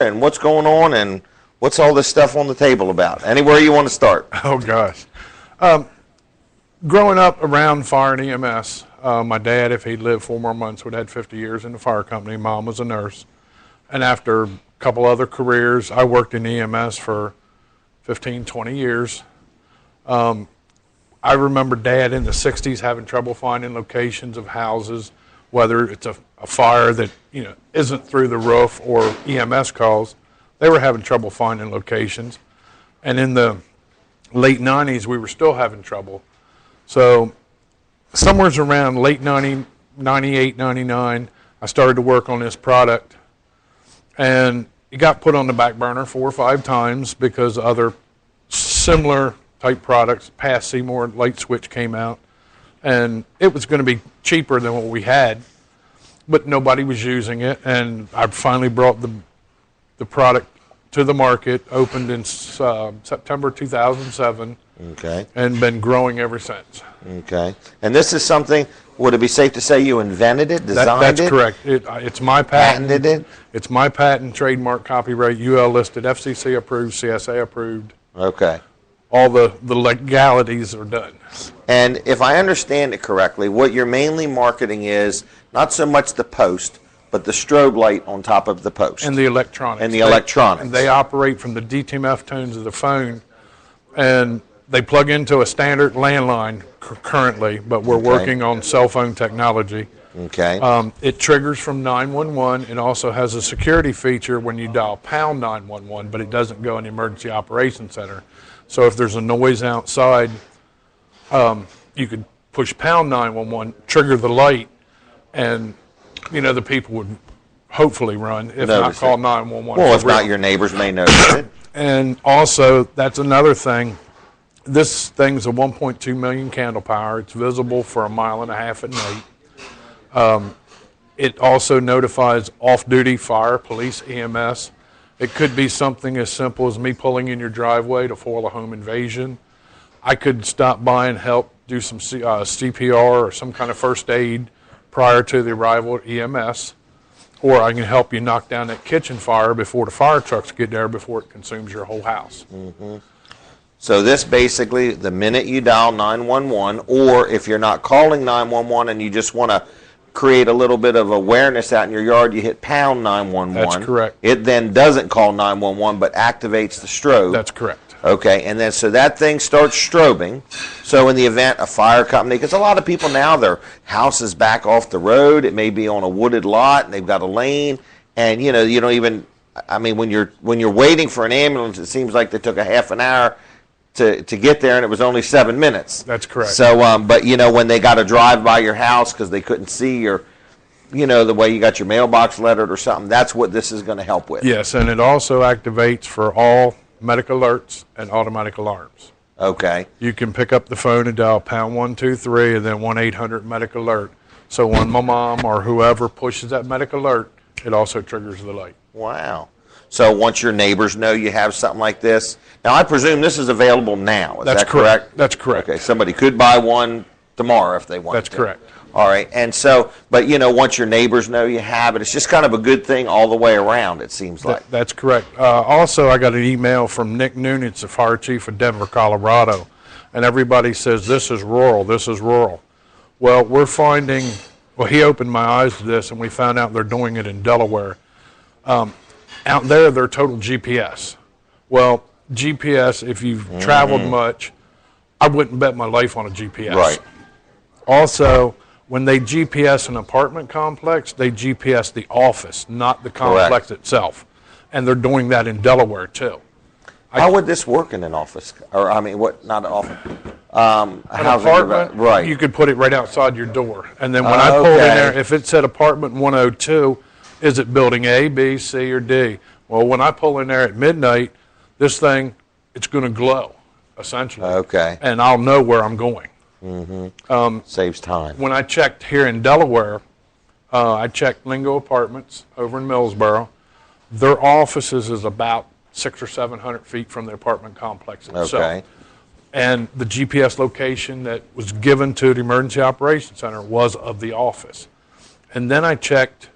and what's going on and what's all this stuff on the table about? Anywhere you want to start. Oh, gosh. Growing up around fire and EMS, my dad, if he'd lived 4 more months, would have had 50 years in the fire company. Mom was a nurse. And after a couple other careers, I worked in EMS for 15, 20 years. I remember Dad in the 60s having trouble finding locations of houses, whether it's a fire that isn't through the roof or EMS calls. They were having trouble finding locations. And in the late 90s, we were still having trouble. So somewhere around late 98, 99, I started to work on this product. And it got put on the back burner 4 or 5 times because other similar type products, past Seymour light switch came out. And it was going to be cheaper than what we had, but nobody was using it. And I finally brought the product to the market, opened in September 2007. Okay. And been growing ever since. Okay. And this is something, would it be safe to say you invented it, designed it? That's correct. It's my patent. Patented it? It's my patent, trademark, copyright, UL listed, FCC approved, CSA approved. Okay. All the legalities are done. And if I understand it correctly, what you're mainly marketing is not so much the post, but the strobe light on top of the post. And the electronics. And the electronics. And they operate from the DTMF tones of the phone, and they plug into a standard landline currently, but we're working on cell phone technology. Okay. It triggers from 911. It also has a security feature when you dial pound 911, but it doesn't go in the emergency operations center. So if there's a noise outside, you could push pound 911, trigger the light, and the people would hopefully run, if not call 911. Well, if not, your neighbors may notice it. And also, that's another thing. This thing's a 1.2 million candle power. It's visible for 1.5 miles at night. It also notifies off-duty fire, police, EMS. It could be something as simple as me pulling in your driveway to foil a home invasion. I could stop by and help do some CPR or some kind of first aid prior to the arrival of EMS. Or I can help you knock down that kitchen fire before the fire trucks get there, before it consumes your whole house. Mm-hmm. So this basically, the minute you dial 911, or if you're not calling 911 and you just want to create a little bit of awareness out in your yard, you hit pound 911. That's correct. It then doesn't call 911, but activates the strobe. That's correct. Okay, and then so that thing starts strobing. So in the event a fire company, because a lot of people now, their house is back off the road, it may be on a wooded lot, and they've got a lane, and you don't even, when you're waiting for an ambulance, it seems like they took a half an hour to get there, and it was only 7 minutes. That's correct. So, but when they got to drive by your house because they couldn't see your, the way you got your mailbox lettered or something, that's what this is going to help with. Yes, and it also activates for all medic alerts and automatic alarms. Okay. You can pick up the phone and dial pound 123 and then 1-800 medic alert. So when my mom or whoever pushes that medic alert, it also triggers the light. Wow. So once your neighbors know you have something like this, now I presume this is available now. Is that correct? That's correct. Okay, somebody could buy one tomorrow if they want. That's correct. All right, and so, but once your neighbors know you have it, it's just kind of a good thing all the way around, it seems like. That's correct. Also, I got an email from Nick Nunez, the fire chief of Denver, Colorado, and everybody says, this is rural, this is rural. Well, we're finding, he opened my eyes to this, and we found out they're doing it in Delaware. Out there, they're total GPS. Well, GPS, if you've traveled much, I wouldn't bet my life on a GPS. Right. Also, when they GPS an apartment complex, they GPS the office, not the complex itself. And they're doing that in Delaware, too. How would this work in an office? Or, not an office. An apartment, right. You could put it right outside your door. And then when I pulled in there, if it said apartment 102, is it building A, B, C, or D? Well, when I pull in there at midnight, this thing, it's going to glow, essentially. Okay. And I'll know where I'm going. Mm-hmm. Saves time. When I checked here in Delaware, I checked Lingo Apartments over in Millsboro. Their offices is about 600 or 700 feet from the apartment complex itself. Okay. And the GPS location that was given to the Emergency Operations Center was of the office. And then I checked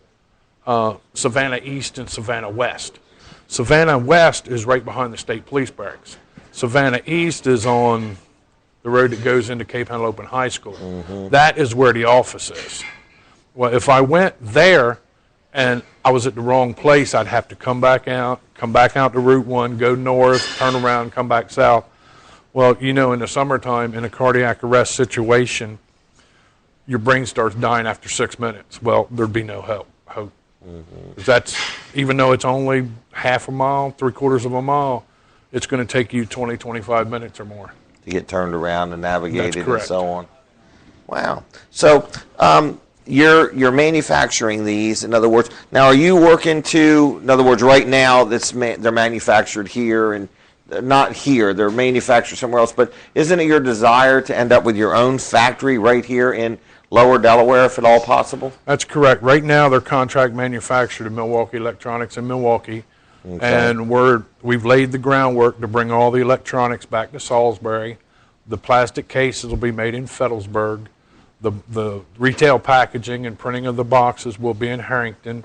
Savannah East and Savannah West. Savannah West is right behind the State Police Barracks. Savannah East is on the road that goes into Cape Henlopen Open High School. That is where the office is. Well, if I went there and I was at the wrong place, I'd have to come back out to Route 1, go north, turn around, come back south. Well, you know, in the summertime, in a cardiac arrest situation, your brain starts dying after 6 minutes. Well, there'd be no hope. That's, even though it's only half a mile, 3/4 of a mile, it's going to take you 20, 25 minutes or more to get turned around and navigated and so on. Wow. So you're manufacturing these, in other words. Now, are you working to, in other words, right now they're manufactured here and not here, they're manufactured somewhere else, but isn't it your desire to end up with your own factory right here in Lower Delaware, if at all possible? That's correct. Right now, they're contract manufactured at Milwaukee Electronics in Milwaukee, and we've laid the groundwork to bring all the electronics back to Salisbury. The plastic cases will be made in Fettlesburg. The retail packaging and printing of the boxes will be in Harrington.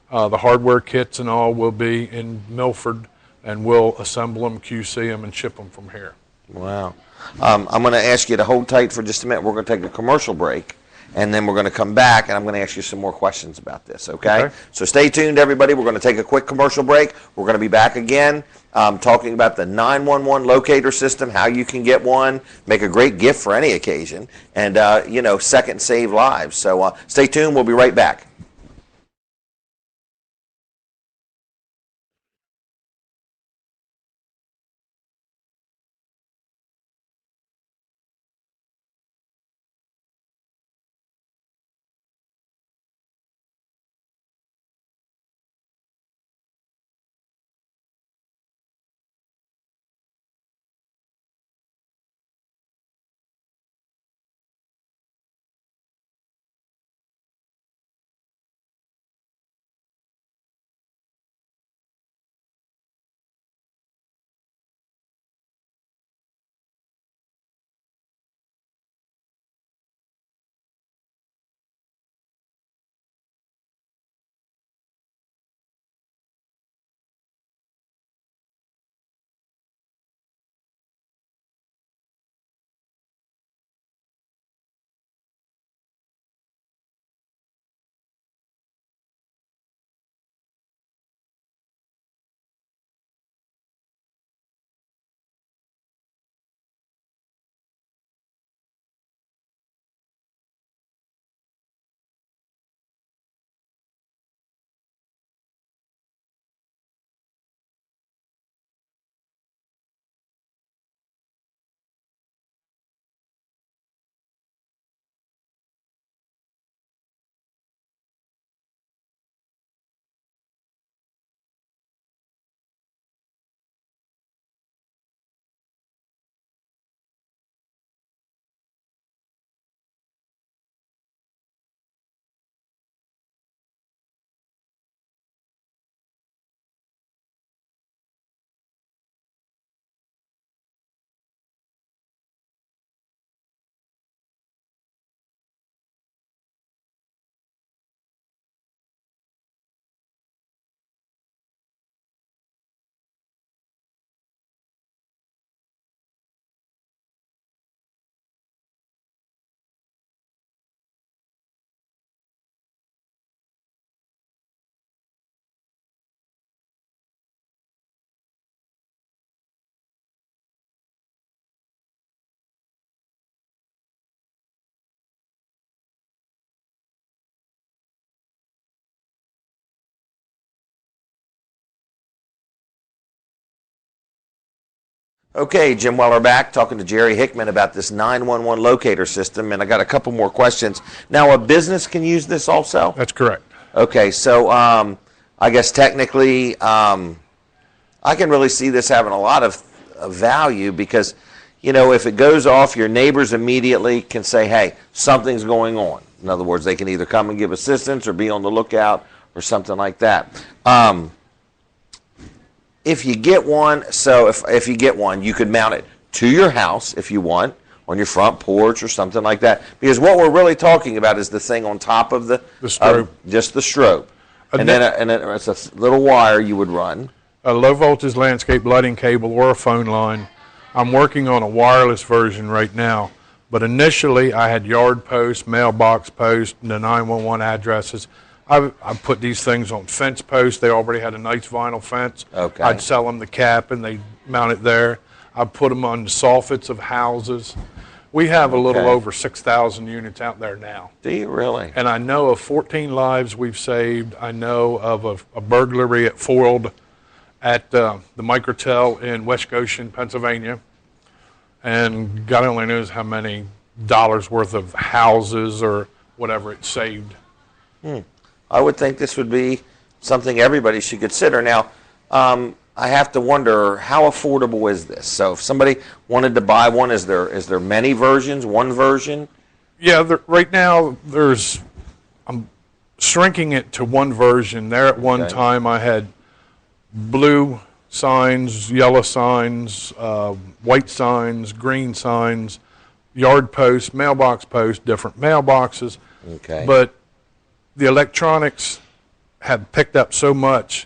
The hardware kits and all will be in Milford, and we'll assemble them, QC them, and ship them from here. Wow. I'm going to ask you to hold tight for just a minute. We're going to take a commercial break, and then we're going to come back, and I'm going to ask you some more questions about this, okay? So stay tuned, everybody. We're going to take a quick commercial break. We're going to be back again talking about the 911 locator system, how you can get one, make a great gift for any occasion, and, you know, second save lives. So stay tuned. We'll be right back. Okay, Jim Weller back talking to Jerry Hickman about this 911 locator system, and I got a couple more questions. Now, a business can use this also? That's correct. Okay, so I guess technically I can really see this having a lot of value because, you know, if it goes off, your neighbors immediately can say, hey, something's going on. In other words, they can either come and give assistance or be on the lookout or something like that. If you get one, so if you get one, you could mount it to your house if you want, on your front porch or something like that. Because what we're really talking about is the thing on top of the strobe. Just the strobe. And then it's a little wire you would run. a low voltage landscape lighting cable or a phone line. I'm working on a wireless version right now, but initially I had yard posts, mailbox posts, and the 911 addresses. I put these things on fence posts. They already had a nice vinyl fence. Okay. I'd sell them the cap and they mount it there. I'd put them on the soffits of houses. We have a little over 6,000 units out there now. Do you really? And I know of 14 lives we've saved. I know of a burglary at foiled at the Microtel in West Goshen, Pennsylvania. And God only knows how many dollars worth of houses or whatever it saved. I would think this would be something everybody should consider. Now, I have to wonder, how affordable is this? So if somebody wanted to buy one, is there many versions, one version? Yeah, right now I'm shrinking it to one version. There at one time I had blue signs, yellow signs, white signs, green signs, yard posts, mailbox posts, different mailboxes. Okay. But the electronics have picked up so much,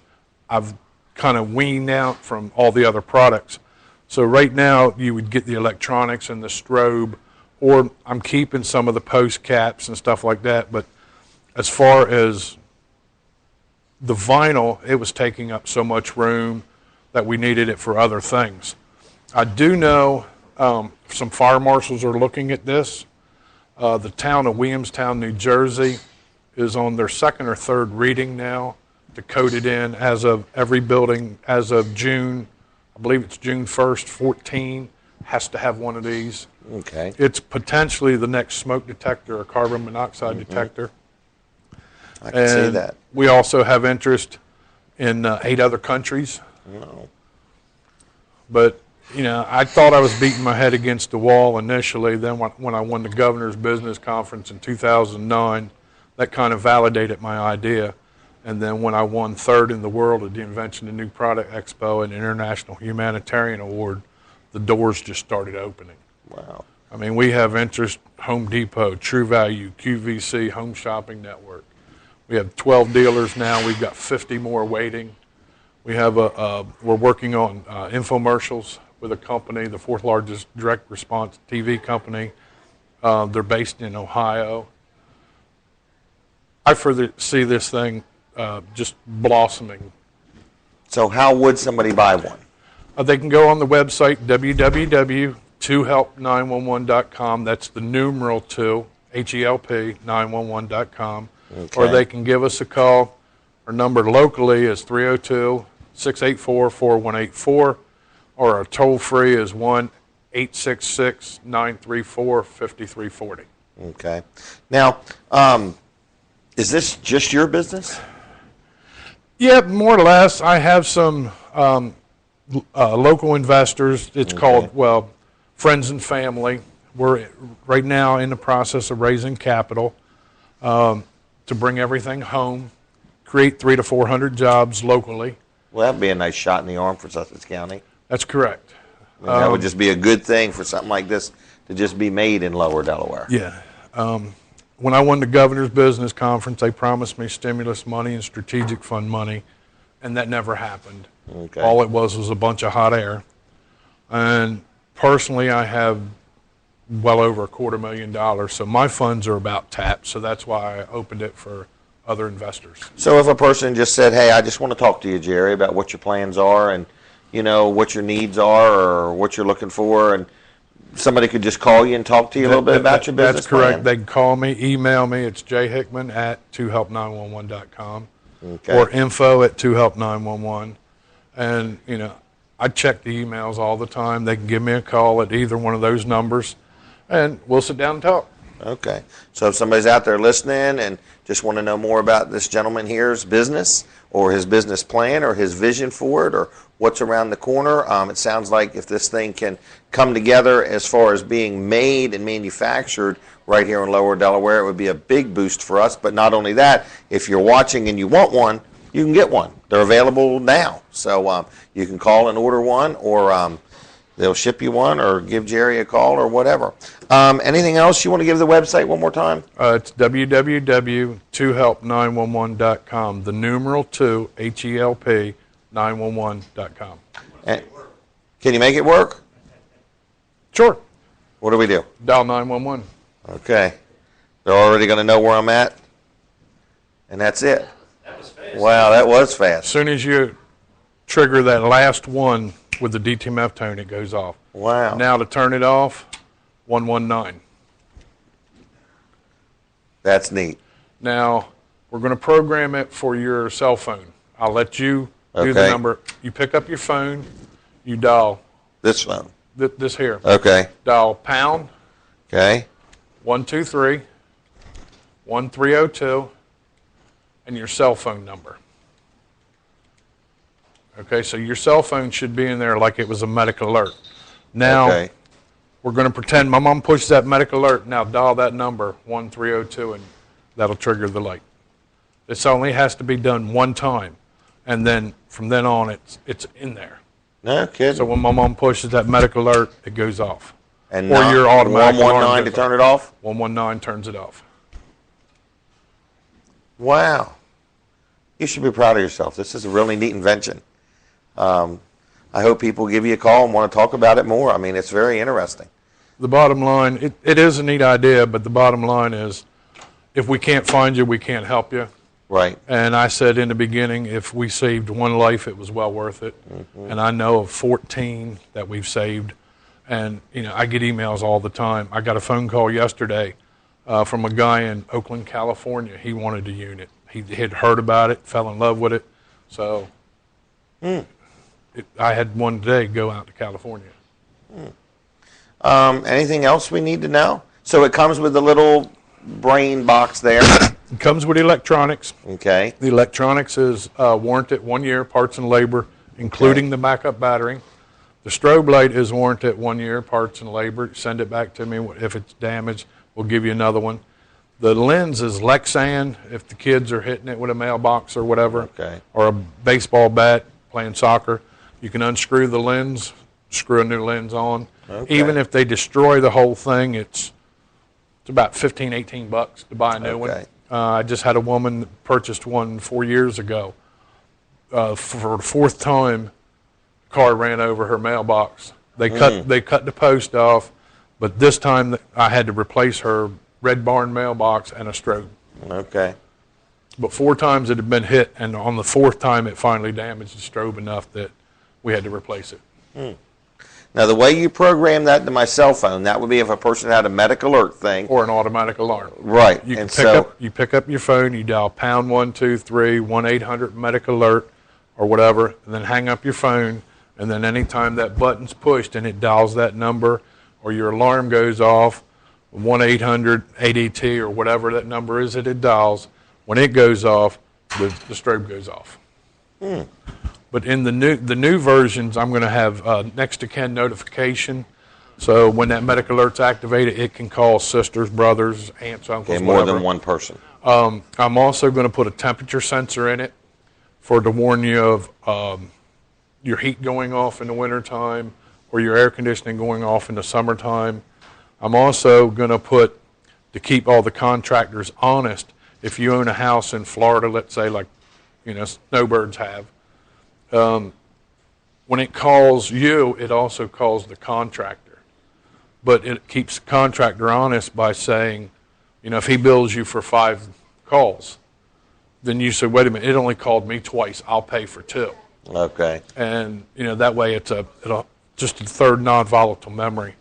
I've kind of weaned out from all the other products. So right now you would get the electronics and the strobe, or I'm keeping some of the post caps and stuff like that. But as far as the vinyl, it was taking up so much room that we needed it for other things. I do know some fire marshals are looking at this. The town of Williamstown, New Jersey is on their second or third reading now to code it in as of every building as of June. I believe it's June 1st, 14, has to have one of these. Okay. It's potentially the next smoke detector or carbon monoxide detector. I can see that. We also have interest in 8 other countries. No. But, you know, I thought I was beating my head against the wall initially. Then when I won the Governor's Business Conference in 2009, that kind of validated my idea. And then when I won third in the world at the Invention and New Product Expo and International Humanitarian Award, the doors just started opening. Wow. I mean, we have interest, Home Depot, True Value, QVC, Home Shopping Network. We have 12 dealers now. We've got 50 more waiting. We have we're working on infomercials with a company, the 4th largest direct response TV company. They're based in Ohio. I further see this thing just blossoming. So how would somebody buy one? They can go on the website, www.2help911.com. That's the numeral 2, HELP, 911.com. Okay. Or they can give us a call. Our number locally is 302-684-4184, or our toll-free is 1-866-934-5340. Okay. Now, is this just your business? Yeah, more or less. I have some local investors. It's called, well, Friends and Family. We're right now in the process of raising capital to bring everything home, create 300 to 400 jobs locally. Well, that'd be a nice shot in the arm for Sussex County. That's correct. I mean, that would just be a good thing for something like this to just be made in Lower Delaware. Yeah. When I won the Governor's Business Conference, they promised me stimulus money and strategic fund money, and that never happened. Okay. All it was a bunch of hot air. And personally, I have well over $250,000, so my funds are about tapped, so that's why I opened it for other investors. So if a person just said, hey, I just want to talk to you, Jerry, about what your plans are and, you know, what your needs are or what you're looking for, and somebody could just call you and talk to you a little bit about your business. That's correct. plan? They can call me, email me. It's jhickman@2help911.com Okay. or info@2help911. And, you know, I check the emails all the time. They can give me a call at either one of those numbers, and we'll sit down and talk. Okay. So if somebody's out there listening and just want to know more about this gentleman here's business or his business plan or his vision for it or what's around the corner, it sounds like if this thing can come together as far as being made and manufactured right here in Lower Delaware, it would be a big boost for us. But not only that, if you're watching and you want one, you can get one. They're available now. So you can call and order one, or they'll ship you one, or give Jerry a call, or whatever. Anything else you want to give the website one more time? It's www.2help911.com. The numeral 2, HELP, dial911.com. And can you make it work? Sure. What do we do? Dial 911. Okay. They're already going to know where I'm at, and that's it. That was fast. Wow, that was As fast. soon as you trigger that last one with the DTMF tone, it goes off. Wow. Now to turn it off, 119. That's neat. Now, we're going to program it for your cell phone. I'll let you do the Okay. number. You pick up your phone, you dial This phone. this here. Okay. Dial pound Okay. 123 1302 and your cell phone number. Okay, so your cell phone should be in there like it was a medical alert. Now, Okay. we're going to pretend my mom pushed that medical alert. Now dial that number 1302 and that'll trigger the light. This only has to be done one time, and then from then on it's in there. No kidding. So when my mom pushes that medical alert, it goes off. and or your automatic alarm 119 to goes turn it off? 119 turns it off. Wow. You should be proud of yourself. This is a really neat invention. I hope people give you a call and want to talk about it more. I mean, it's very interesting. The bottom line, it is a neat idea, but the bottom line is if we can't find you, we can't help you. Right. And I said in the beginning, if we saved one life, it was well worth it. Mm-hmm. And I know of 14 that we've saved. And, you know, I get emails all the time. I got a phone call yesterday from a guy in Oakland, California. He wanted a unit. He had heard about it, fell in love with it. So I had one today go out to California. Anything else we need to know? So it comes with a little brain box there. It comes with electronics. Okay. The electronics is warranted 1 year, parts and labor, including the backup battery. The strobe light is warranted 1 year, parts and labor. Send it back to me. If it's damaged, we'll give you another one. The lens is Lexan if the kids are hitting it with a mailbox or whatever, Okay. or a baseball bat playing soccer. You can unscrew the lens, screw a new lens on. Okay. Even if they destroy the whole thing, it's about $15, $18 to buy a new one. Okay. I just had a woman that purchased one 4 years ago. For the fourth time, the car ran over her mailbox. They cut the post off, but this time I had to replace her Red Barn mailbox and a strobe. Okay. But 4 times it had been hit, and on the 4th time it finally damaged the strobe enough that we had to replace it. Now, the way you program that to my cell phone, that would be if a person had a medical alert thing. Or an automatic alarm. Right. You And pick up your phone, you dial pound 123 1-800 medical alert or whatever, and then hang up your phone, and then anytime that button's pushed and it dials that number or your alarm goes off, 1-800 ADT or whatever that number is that it dials, when it goes off, the strobe goes off. But in the new versions, I'm going to have next to kin notification. So when that medical alert's activated, it can call sisters, brothers, aunts, uncles, Okay, more whatever. than one person. I'm also going to put a temperature sensor in it to warn you of your heat going off in the wintertime or your air conditioning going off in the summertime. I'm also going to to keep all the contractors honest, if you own a house in Florida, let's say like, snowbirds have, when it calls you, it also calls the contractor. But it keeps the contractor honest by saying, if he bills you for 5 calls, then you say, wait a minute, it only called me twice, I'll pay for 2. Okay. And, that way it's just a third non-volatile memory.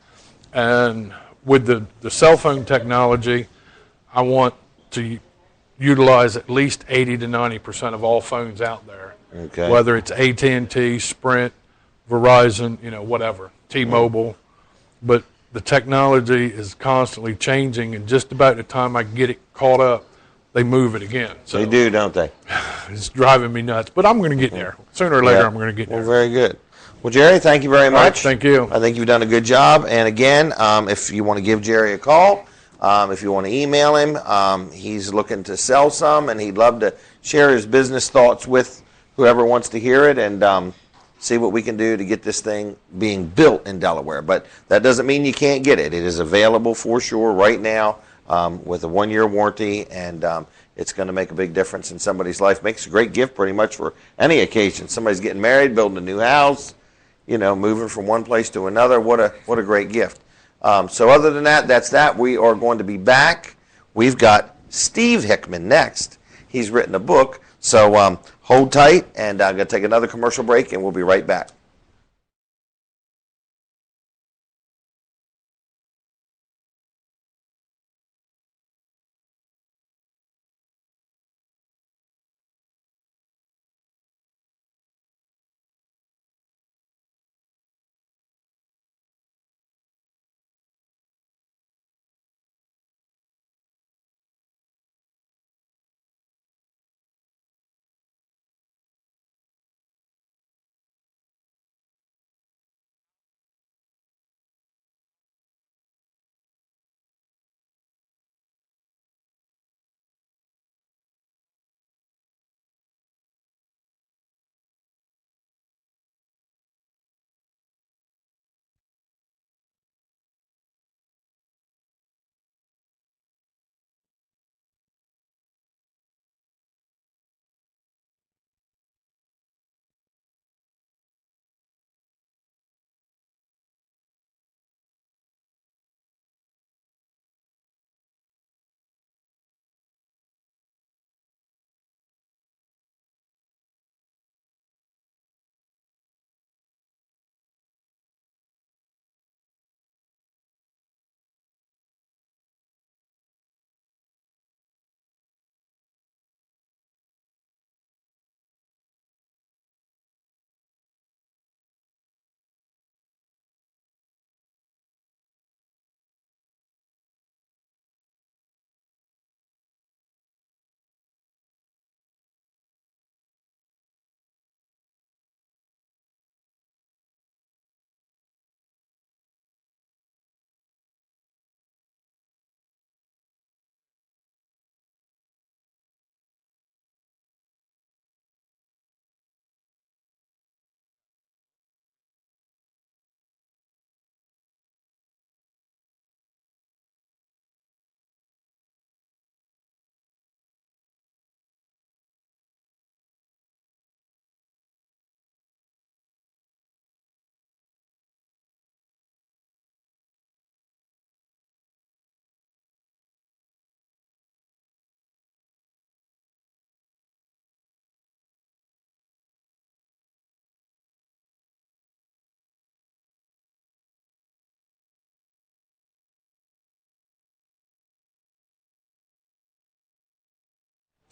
And with the cell phone technology, I want to utilize at least 80 to 90% of all phones out there. Okay. Whether it's AT&T, Sprint, Verizon, whatever, T-Mobile. But the technology is constantly changing, and just about the time I get it caught up, they move it again. So They do, don't they? it's driving me nuts. But I'm going to get there. Sooner or later, I'm going to get there. Well, very good. Well, Jerry, thank you very All right, much. thank you. I think you've done a good job. And again, if you want to give Jerry a call, if you want to email him, he's looking to sell some, and he'd love to share his business thoughts with whoever wants to hear it, and see what we can do to get this thing being built in Delaware. But that doesn't mean you can't get it. It is available for sure right now with a 1-year warranty, and it's going to make a big difference in somebody's life. Makes a great gift pretty much for any occasion. Somebody's getting married, building a new house, moving from one place to another. What a great gift. So other than that, that's that. We are going to be back. We've got Steve Hickman next. He's written a book. So hold tight, and I'm going to take another commercial break, and we'll be right back.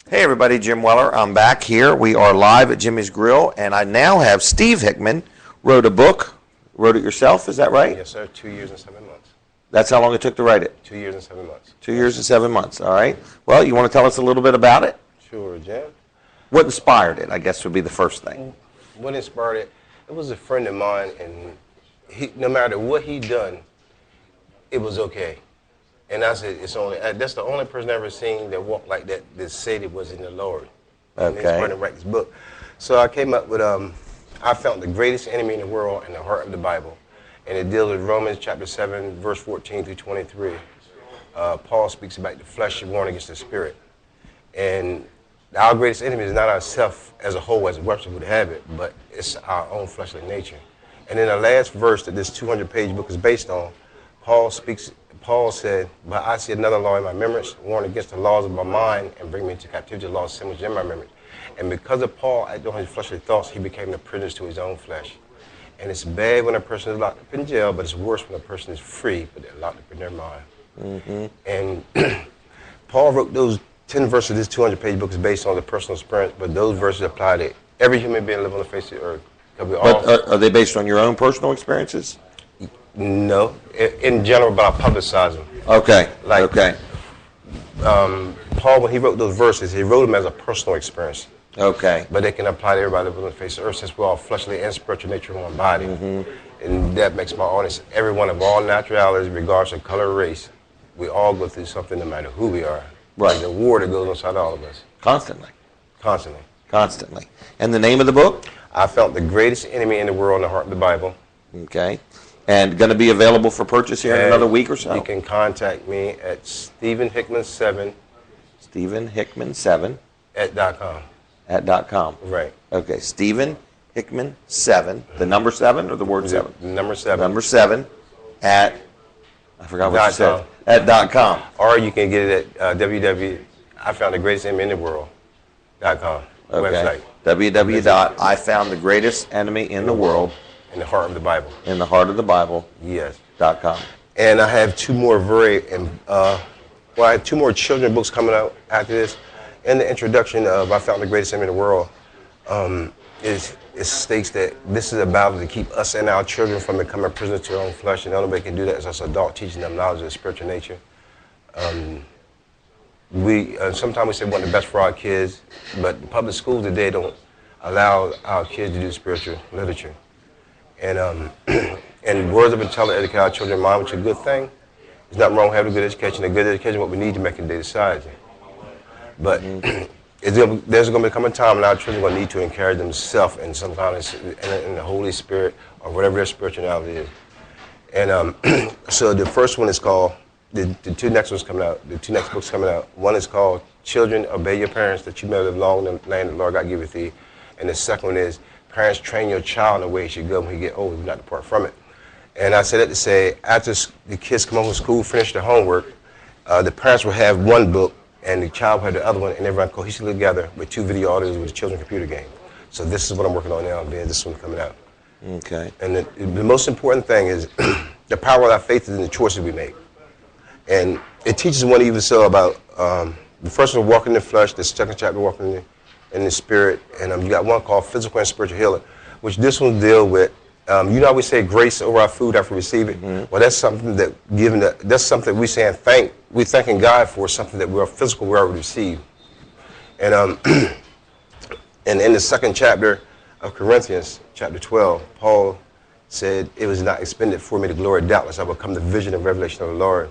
Hey everybody, Jim Weller. I'm back here. We are live at Jimmy's Grill, and I now have Steve Hickman. Wrote a book. Wrote it yourself, is that right? Yes, sir. 2 years and 7 months. That's how long it took to write it? 2 years and 7 months. 2 years and 7 months, all right. Well, you want to tell us a little bit about it? Sure, Jim. What inspired it, I guess, would be the first thing. What inspired it? It was a friend of mine, and no matter what he done, it was okay. And I said, that's the only person I've ever seen that walked like that said it was in the Lord. Okay. And inspired to write this book. So I came up with, I found the greatest enemy in the world in the heart of the Bible. And it deals with Romans chapter 7, verse 14 through 23. Paul speaks about the flesh warring against the spirit. And our greatest enemy is not ourselves as a whole, as Webster would have it, but it's our own fleshly nature. And in the last verse that this 200-page book is based on, Paul said, but I see another law in my remembrance, warring against the laws of my mind and bring me into captivity to the laws of sin which is in my remembrance. And because of Paul acting on his fleshly thoughts, he became the prisoner to his own flesh. And it's bad when a person is locked up in jail, but it's worse when a person is free, but they're locked up in their mind. Mm-hmm. And Paul wrote those 10 verses of this 200-page book is based on the personal experience, but those verses apply to every human being living on the face of the earth. But are they based on your own personal experiences? No, in general, but I publicize them. Okay. Okay. Paul, when he wrote those verses, he wrote them as a personal experience. Okay. But they can apply to everybody living on the face of the earth, since we're all fleshly and spiritual nature in one body. Mm-hmm. And that makes my audience, everyone of all naturalities, regardless of color or race, we all go through something no matter who we are. Right. Like the war that goes inside all of us. Constantly. Constantly. Constantly. And the name of the book? I found the greatest enemy in the world in the heart of the Bible. Okay. And going to be available for purchase here in another week or so? You can contact me at Stephen Hickman 7, Stephen Hickman 7 @.com. @.com. Right. Okay, Stephen Hickman 7, the number 7 or the word 7? Number 7. Number 7 at, I forgot what you said, .com. @.com. Or you can get it at www.IFoundTheGreatestEnemyInTheWorld.com Okay. website. www.IFoundTheGreatestEnemyInTheWorld In the heart of the Bible. in the heart of the Bible. Yes. .com. And I have two more I have two more children books coming out after this. In the introduction of I Found the Greatest Enemy in the World, it states that this is a battle to keep us and our children from becoming prisoners to their own flesh, and the only way we can do that is us adults teaching them knowledge of the spiritual nature. Sometimes we say we want the best for our kids, but the public schools today don't allow our kids to do spiritual literature. And and words of intelligence educate our children mind, which is a good thing. There's nothing wrong with having a good education. A good education is what we need to make in today's society. But there's going to become a time when our children are going to need to encourage themselves in some kind of in the Holy Spirit or whatever their spirituality is. And so the first one is called, the two next ones coming out, the two next books coming out. One is called Children, Obey Your Parents, that you may live long in the land the Lord God giveth thee. And the second one is Parents, Train Your Child in the way he should go when he get old, not depart from it. And I say that to say, after the kids come home from school, finish their homework, the parents will have one book, and the child will have the other one, and they run cohesively together with two video audios with a children's computer game. So this is what I'm working on now, Ben. This one coming out. Okay. And the most important thing is the power of our faith is in the choices we make. And it teaches one even so about the first one, walking in the flesh, the second chapter, walking in the spirit, and you got one called physical and spiritual healing, which this one deal with. You know how we say grace over our food after we receive it? Mm-hmm. Well, that's something that that's something we saying we're thanking God for, something that we're physical we already received. And and in the second chapter of Corinthians, chapter 12, Paul said, it was not expended for me to glory, doubtless I will come the vision and revelation of the Lord.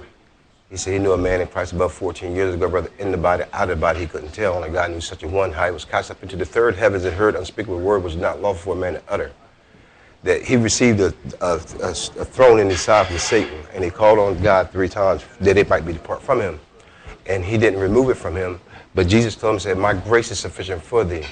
He said he knew a man in Christ above 14 years ago, brother, in the body, out of the body, he couldn't tell. Only God knew such a one, how he was cast up into the third heavens and heard unspeakable word was not lawful for a man to utter. That he received a throne in his side from Satan, and he called on God 3 times that it might be depart from him. And he didn't remove it from him, but Jesus told him, said, my grace is sufficient for thee.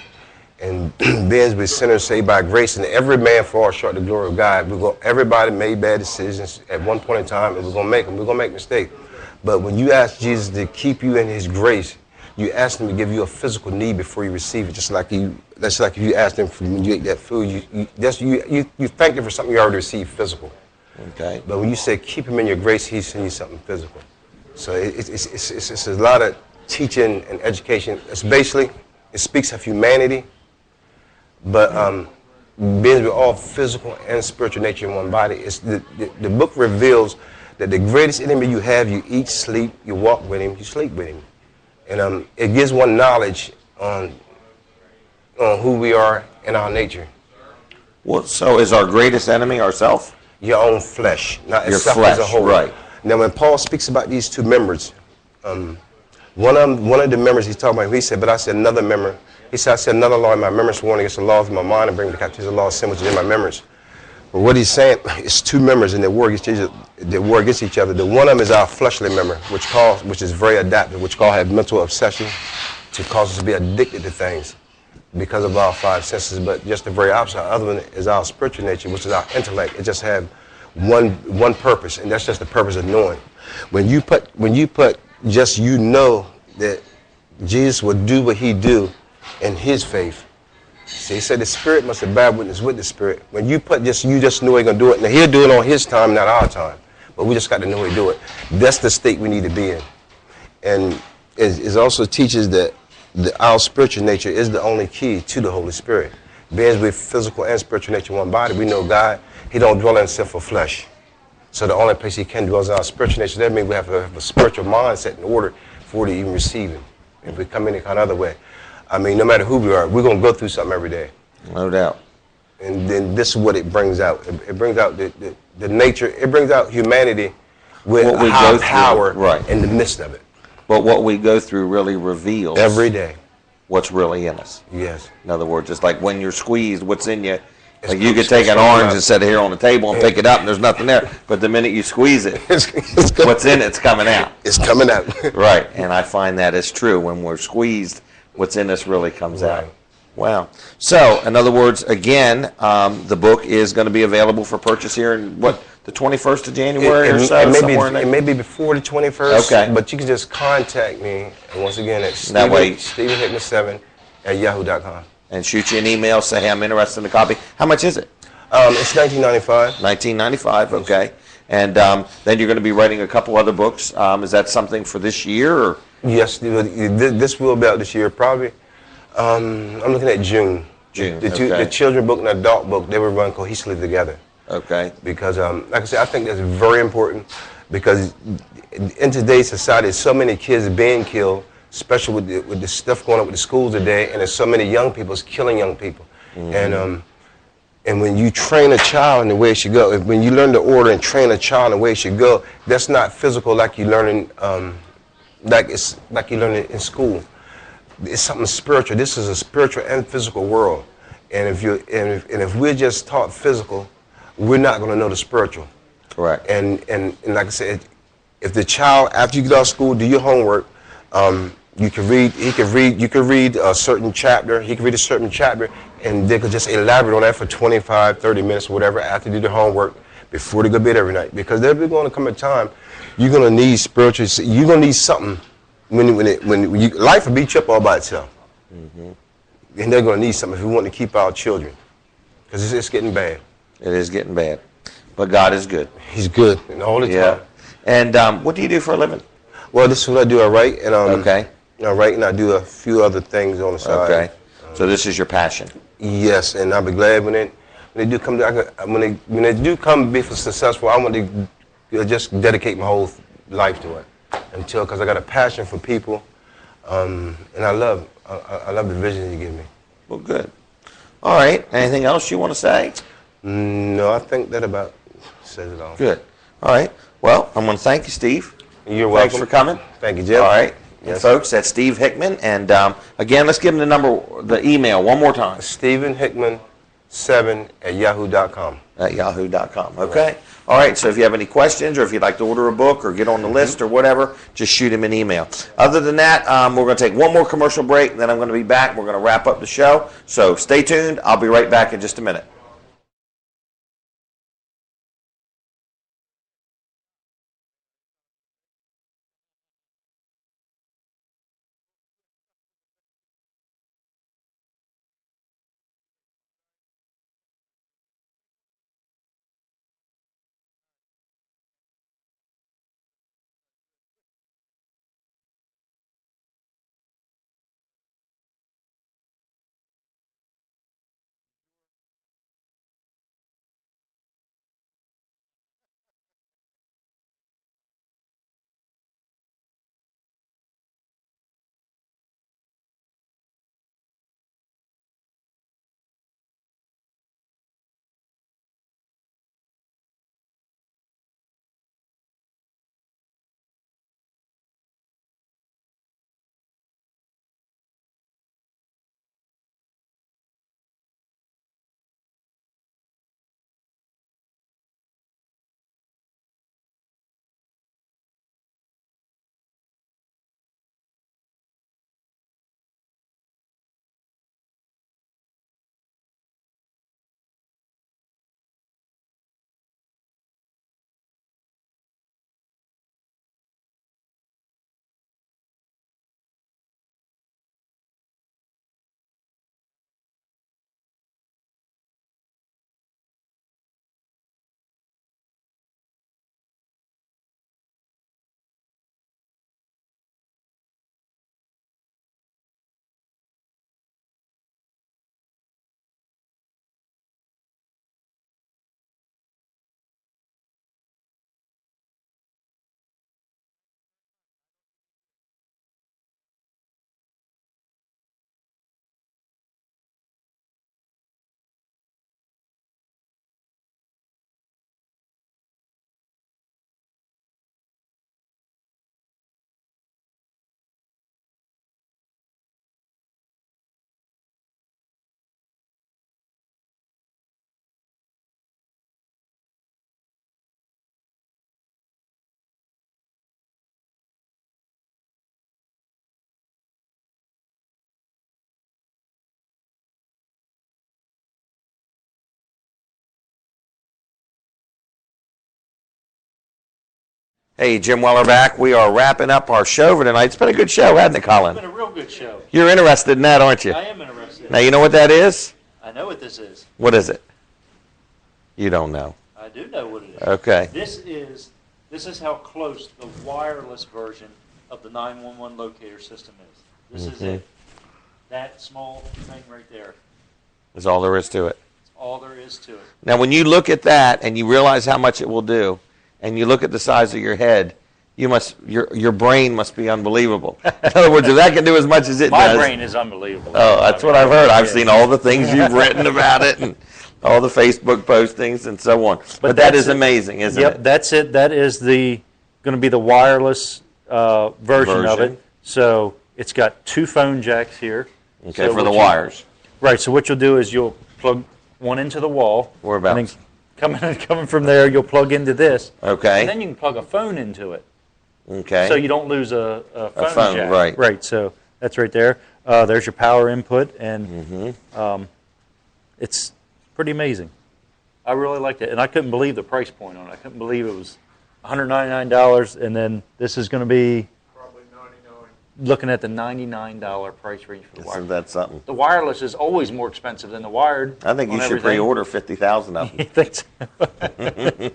And beings with sinners saved by grace, and every man falls short of the glory of God. Everybody made bad decisions at one point in time, and we're going to make them. We're going to make mistakes. But when you ask Jesus to keep you in his grace, you ask him to give you a physical need before you receive it. That's like if you asked him when you ate that food, you thank him for something you already received physical. Okay. But when you say keep him in your grace, he's sending you something physical. So it's a lot of teaching and education. It's basically, it speaks of humanity, but being with all physical and spiritual nature in one body. The book reveals that the greatest enemy you have, you eat, sleep, you walk with him, you sleep with him. And it gives one knowledge on who we are in our nature. Well, so is our greatest enemy ourself? Your own flesh, not your itself flesh, as a whole. Right. Now, when Paul speaks about these two members, one of the members he's talking about, he said, but I said another member. He said, I said another law in my members, warning against the laws of my mind and bring me to captivity the law of sin which is in my members. But what he's saying is two members and they war against each other. The one of them is our fleshly member, which is very adaptive, which have mental obsession to cause us to be addicted to things because of our 5 senses. But just the very opposite. The other one is our spiritual nature, which is our intellect. It just have one purpose, and that's just the purpose of knowing. When you put just you know that Jesus would do what he do in his faith. See, he said the Spirit must have bear witness with the Spirit. When you put just know he's going to do it. Now, he'll do it on his time, not our time. But we just got to know he'll do it. That's the state we need to be in. And it also teaches that our spiritual nature is the only key to the Holy Spirit. Being with physical and spiritual nature in one body, we know God, he don't dwell in sinful flesh. So the only place he can dwell is our spiritual nature. That means we have to have a spiritual mindset in order for to even receive him. If we come any kind of other way. I mean, no matter who we are, we're going to go through something every day. No doubt. And then this is what it brings out. It brings out the nature. It brings out humanity with a high power in the midst of it. But what we go through really reveals every day what's really in us. Yes. In other words, it's like when you're squeezed, what's in you Like you could take an orange and set it here on the table and pick it up, and there's nothing there. But the minute you squeeze it, what's in it's coming out. It's coming out. Right, and I find that is true. When we're squeezed, what's in us really comes out. Wow. So, in other words, again, the book is going to be available for purchase here in the 21st of January or so? It may be before the 21st. Okay. But you can just contact me, and once again, at Stephen Hickman7@yahoo.com. And shoot you an email, say, hey, I'm interested in a copy. How much is it? It's $19.95. $19.95, okay. And then you're going to be writing a couple other books. Is that something for this year? Or? Yes, this will be out this year, probably. I'm looking at June. The children book and the adult book, they will run cohesively together. Okay. Because, like I said, I think that's very important because in today's society, there's so many kids being killed, especially with the stuff going on with the schools today, and there's so many young people killing young people. Mm-hmm. And when you train a child in the way it should go, when you learn the order and train a child in the way it should go, that's not physical like you learning, like you learn it in school. It's something spiritual. This is a spiritual and physical world. And if we're just taught physical, we're not going to know the spiritual. Correct. And like I said, if the child, after you get out of school, do your homework, you can read a certain chapter, he can read a certain chapter, and they could just elaborate on that for 25, 30 minutes, or whatever, after they do their homework, before they go to bed every night. Because there's going to come a time you're going to need spiritual, you're going to need something life will beat you up all by itself. Mm-hmm. And they're going to need something if we want to keep our children. Because it's getting bad. It is getting bad. But God is good. He's good and all the time. And what do you do for a living? Well, this is what I do. I write. And, okay. I write and I do a few other things on the side. Okay. So this is your passion? Yes, and I'll be glad when they do come when they do come be successful, I want to just dedicate my whole life to it. Because I got a passion for people, and I love the vision you give me. Well, good. All right. Anything else you want to say? No, I think that about says it all. Good. All right. Well, I'm going to thank you, Steve. You're welcome. Thanks for coming. Thank you, Jim. All right. Yes. And folks, that's Steve Hickman. And again, let's give him the email one more time. Stephen Hickman7@yahoo.com. At yahoo.com. Okay. Right. All right. So if you have any questions or if you'd like to order a book or get on the list or whatever, just shoot him an email. Other than that, we're going to take one more commercial break. Then I'm going to be back. We're going to wrap up the show. So stay tuned. I'll be right back in just a minute. Hey, Jim Weller back. We are wrapping up our show for tonight. It's been a good show, hasn't it, Colin? It's been a real good show. You're interested in that, aren't you? I am interested. Now, you know what that is? I know what this is. What is it? You don't know. I do know what it is. Okay. This is how close the wireless version of the 911 locator system is. This is it. That small thing right there. That's all there is to it. That's all there is to it. Now, when you look at that and you realize how much it will do, and you look at the size of your head, your brain must be unbelievable. In other words, if that can do as much as it does. My brain is unbelievable. Oh, that's what I've heard. I've seen all the things you've written about it and all the Facebook postings and so on. But that is amazing, isn't it? Yep, that's it. That is going to be the wireless version of it. So it's got 2 phone jacks here. Okay, so for the wires. Right. So what you'll do is you'll plug one into the wall. Whereabouts? Coming from there, you'll plug into this. Okay. And then you can plug a phone into it. Okay. So you don't lose a phone jack. Right. Right. So that's right there. There's your power input, and it's pretty amazing. I really liked it, and I couldn't believe the price point on it. I couldn't believe it was $199, and then this is going to be Probably 99. looking at the $99 price range for the Isn't wireless. that something? The wireless is always more expensive than the wired. I think you on should everything. pre-order 50,000 of them. You think so? Does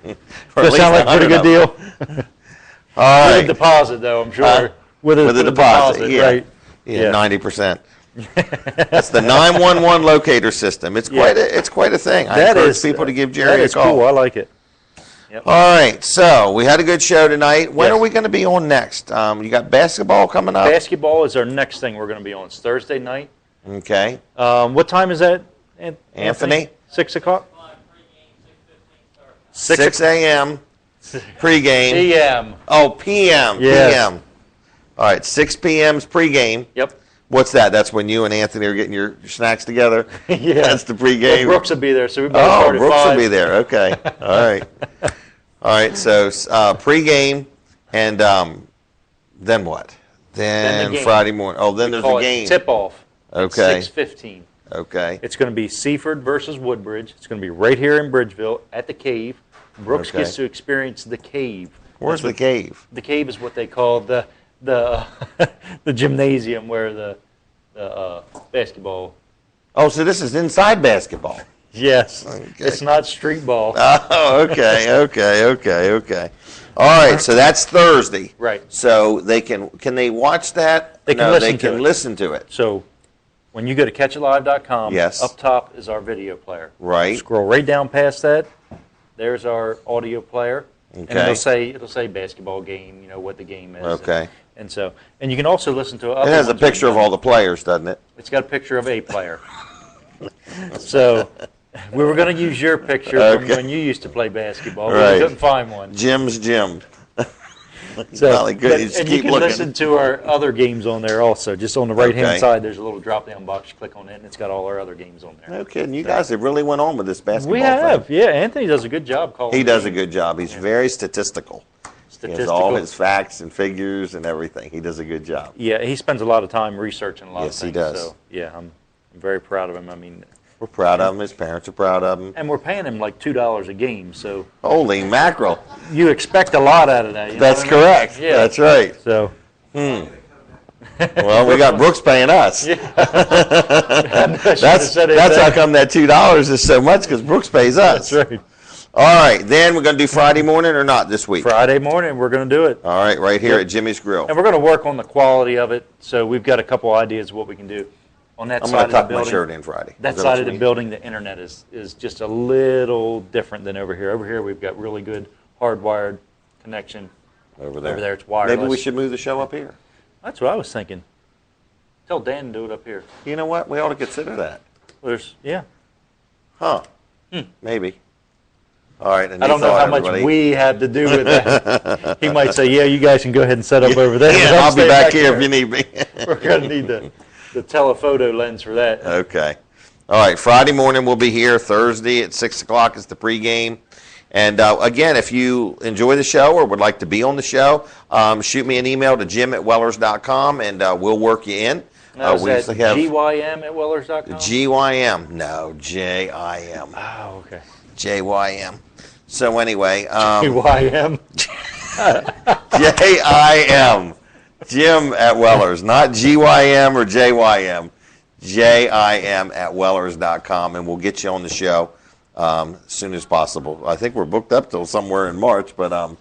Does sound like a pretty good deal. All With right. a deposit, though, I'm sure. With a deposit, yeah. right? Yeah, 90%. That's the 911 locator system. It's quite a thing. I encourage people to give Jerry a call. That is cool. I like it. Yep. All right, so we had a good show tonight. When Yes. are we going to be on next? You got basketball coming up? Basketball is our next thing we're going to be on. It's Thursday night. Okay. What time is that, Anthony? 6 o'clock? 6 a.m. pregame. p.m. Oh, p.m. Yes. p.m. All right, 6 p.m.'s pregame. Yep. What's that? That's when you and Anthony are getting your snacks together? Yeah. That's the Well, pregame. Brooks will be there, so we better Oh, start at Brooks 5. will be there. Okay. All right. All right, so pregame, and then what? Then the game. Friday morning. Oh, then there's Call a it game. tip-off. Okay. 6:15. Okay. It's going to be Seaford versus Woodbridge. It's going to be right here in Bridgeville at the Cave. Brooks Okay. gets to experience the Cave. Where's the cave? The Cave is what they call the the gymnasium where the basketball. Oh, so this is inside basketball. Yes, Okay. it's not street ball. Oh, okay, okay. All right, so that's Thursday. Right. So they can they watch that? They can No, listen they to can it. listen to it. So when you go to catchitlive.com, Yes. up top is our video player. Right. Scroll right down past that. There's our audio player. And Okay. it'll say basketball game, you know, what the game is. Okay. And you can also listen to other It has a ones we've picture of done. all the players, doesn't it? It's got a picture of a player. So we were going to use your picture from Okay. when you used to play basketball, but Right. we couldn't find one. Jim's Jim. So, Probably good. You just and keep you can looking. listen to our other games on there also. Just on the right-hand Okay. side, there's a little drop-down box. You click on it, and it's got all our other games on there. No kidding. You guys have really went on with this basketball We thing. have, yeah. Anthony does a good job calling. He does a games. good job. He's very statistical. He has Statistical. all his facts and figures and everything. He does a good job. Yeah, he spends a lot of time researching a lot Yes, of he things. does. So, yeah, I'm very proud of him. I mean, We're proud of him. His parents are proud of him. and we're paying him like $2 a game, so Holy mackerel. you expect a lot out of that. You know That's what I mean? correct. Yeah. That's right. So, Well, we got Brooks paying us. That's how come that $2 is so much, because Brooks pays us. That's right. All right, then we're going to do Friday morning or not this week? Friday morning, we're going to do it. All right, right here at Jimmy's Grill. And we're going to work on the quality of it, so we've got a couple ideas of what we can do. On that I'm side going of to the tuck my building, shirt in Friday. that Is what side you of the mean? building, the internet is just a little different than over here. Over here, we've got really good hardwired connection. Over there. Over there, it's wireless. Maybe we should move the show up here. That's what I was thinking. Tell Dan to do it up here. You know what? We ought to consider that. Yeah. Huh. Maybe. All right. I don't know how much we have to do with that. He might say, yeah, you guys can go ahead and set up over there. Yeah, but I'm I'll be staying back here if you need me. We're going to need the telephoto lens for that. Okay. All right. Friday morning we'll be here. Thursday at 6 o'clock is the pregame. And again, if you enjoy the show or would like to be on the show, shoot me an email to jim@wellers.com and we'll work you in. Now, is We that usually have GYM@wellers.com? GYM. No, JIM. Oh, okay. JYM. So anyway, GYM. J-I-M. Jim at Wellers, not G-Y-M or J-Y-M. J-I-M at Wellers.com, and we'll get you on the show as soon as possible. I think we're booked up till somewhere in March, but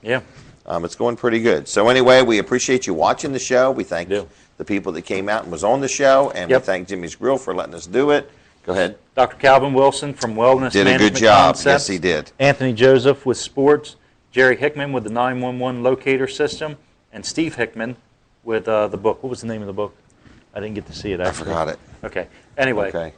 it's going pretty good. So anyway, we appreciate you watching the show. We thank the people that came out and was on the show, and we thank Jimmy's Grill for letting us do it. Go ahead. Dr. Calvin Wilson from Wellness Did a Management good job. Concepts. Yes, he did. Anthony Joseph with sports. Jerry Hickman with the 911 locator system. And Steve Hickman with the book. What was the name of the book? I didn't get to see it, actually. I forgot it. Okay. Anyway,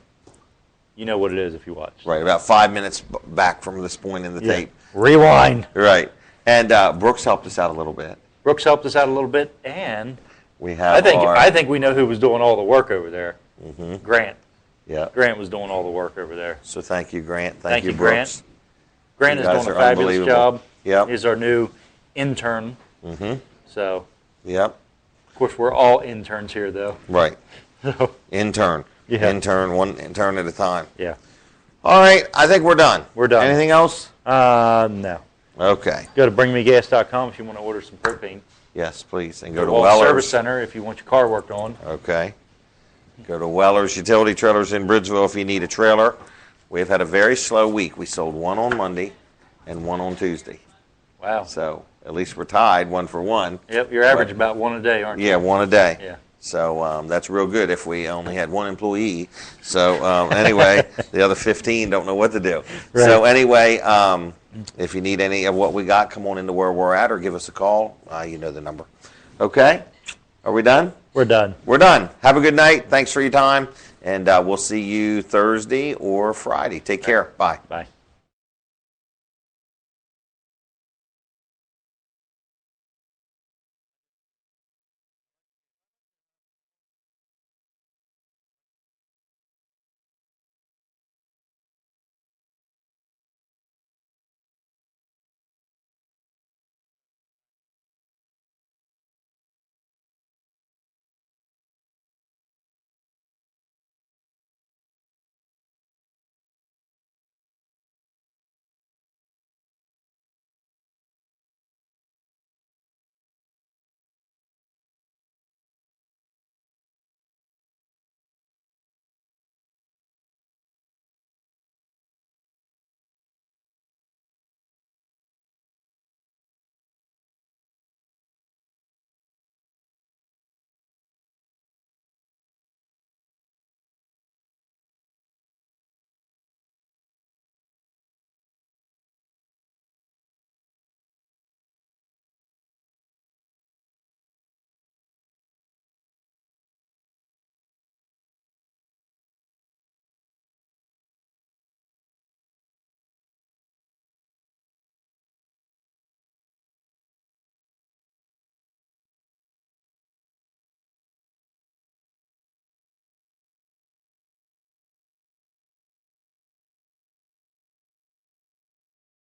you know what it is if you watch. Right, about 5 minutes back from this point in the tape. Rewind. Right. And Brooks helped us out a little bit. Brooks helped us out a little bit, and we have I think we know who was doing all the work over there. Grant. Yeah. Grant was doing all the work over there. So thank you, Grant. Thank you, Grant. Brooks. Grant is doing a fabulous job. Yep. He's our new intern. So. Yep. Of course, we're all interns here, though. Right. Intern. Yeah. Intern, one intern at a time. Yeah. All right. I think we're done. We're done. Anything else? No. Okay. Go to bringmegas.com if you want to order some propane. Yes, please. And go to Wellers Wellers Service Center if you want your car worked on. Okay. Go to Wellers Utility Trailers in Bridgeville if you need a trailer. We've had a very slow week. We sold one on Monday and one on Tuesday. Wow. So at least we're tied 1 for 1. Yep, you're average about one a day, aren't you? Yeah, one a day. Yeah. So that's real good if we only had one employee. So anyway, the other 15 don't know what to do. Right. So anyway, if you need any of what we got, come on into where we're at or give us a call. You know the number. Okay? Are we done? We're done. We're done. Have a good night. Thanks for your time. And we'll see you Thursday or Friday. Take care. Bye. Bye.